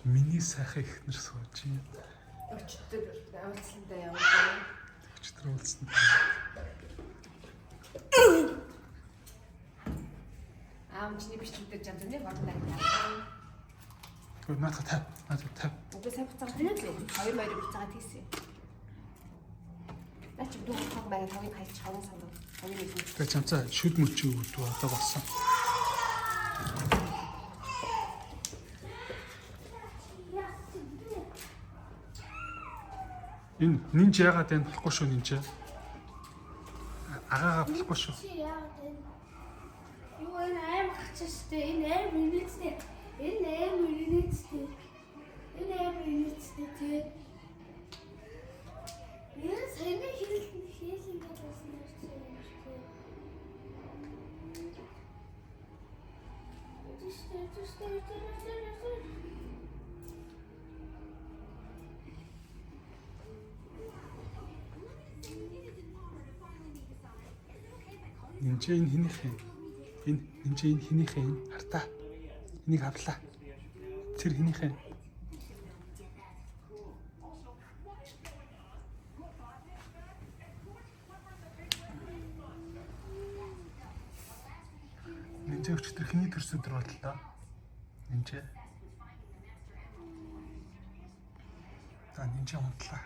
Миний сайхан ихнэр сууж юм. Өчтөр уулзсандаа яваа. Өчтөр уулзсан. Чиний бичмээр жамдны болно аа. Гүр надад тав. Уг сайн буцаага хэлээд л хоёр маяг буцаага тийсэн. Наач дүү хог маяг тавыг хайч хаван санаа. Хоёр нэг. Тэгээ чамцаа шүд мөчөө өгдөө одоо болсон. Энэ нинж яагаад энэ болохгүй шүү нинж. Агаагаа болохгүй шүү. Юу энэ аим хачаастай энэ аим минуттэй. Энэ аим минуттэй. Энэ аим минуттэй тий. Яа сайн хэлэн гэсэн юм шиг. Тэстэй. Нинж энэ хинийх юм. Энэ нинж энэ хинийх юм. Хартаа. Энийг авлаа. Тэр хинийх юм. Нинж өчтөр хиний төрс өдөр боллоо. Нинж. Нинж унтлаа.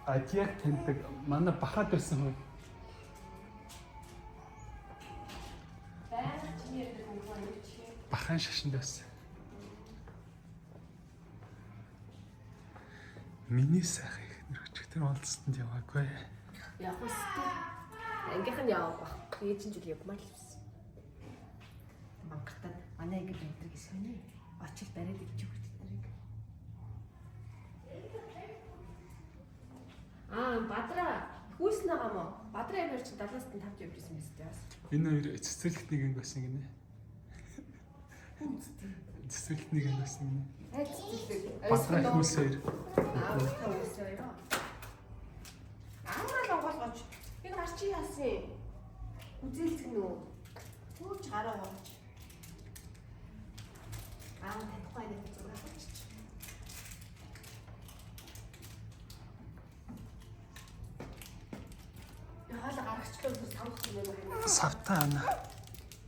Адиаг таньдаг манай бахад байсан хөө. Бахан шашинд байсан. Миний сайхан ихнэр өчтөр уулзсанд яваагүй. Яг үстэй. Ангийнх нь явах бах. Ээж нь ч явмаар л байсан. Мангартаа манай англи энтер гэсэн юм. Очил бариад ичиг хөтөлтөрийг. Бадраа хүйс байгаа мó. Бадраа ямар ч 70-аас 5 явж ирсэн мэт яас. Энэ хоёр цэцэрлэгт нэг юм байсан гинэ. Цэцэрлэгт нэг юм байсан гинэ. Бадраа хүйс хоёр. Хүйс хоёр. Л онгоолгооч. Би гарчи яасан. Үзээлцгэн үү. Хөөж гараа гоож. Танихгүй нэг зураг авчиж. Хаалга гаргачлаа үгүй савх юм байна. Савтаа ана.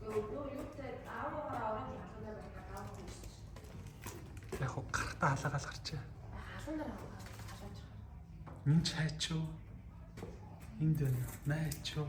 Юутай аавгаа ороод халуунаар байгаа аав юм шүү. Яг хоо гарахтаа халаагаал гарчаа. Халуунаар халааж. Минь хайчуу. Энд найчуу.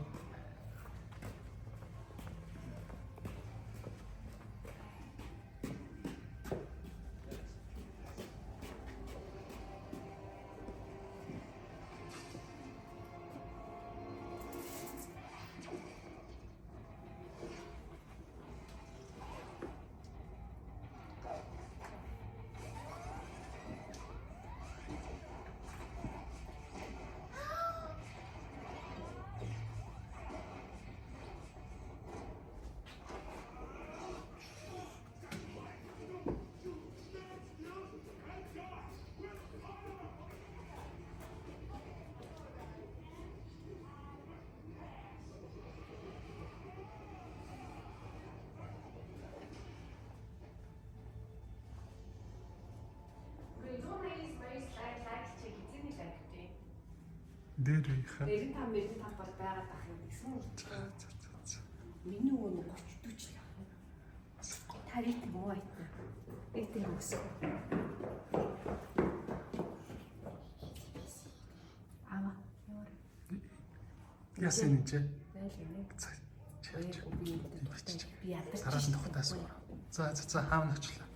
Дээр их. 95 бол байгаад ах юм гэсэн үү? Миний өвөө 30 40 л. Та рейтинг муу айтна. Рейтинг өсөв. Ава яар. Яасан нэ? Байл юм. За. Би яадаг. Сараас тухтаас. За хаана очлаа.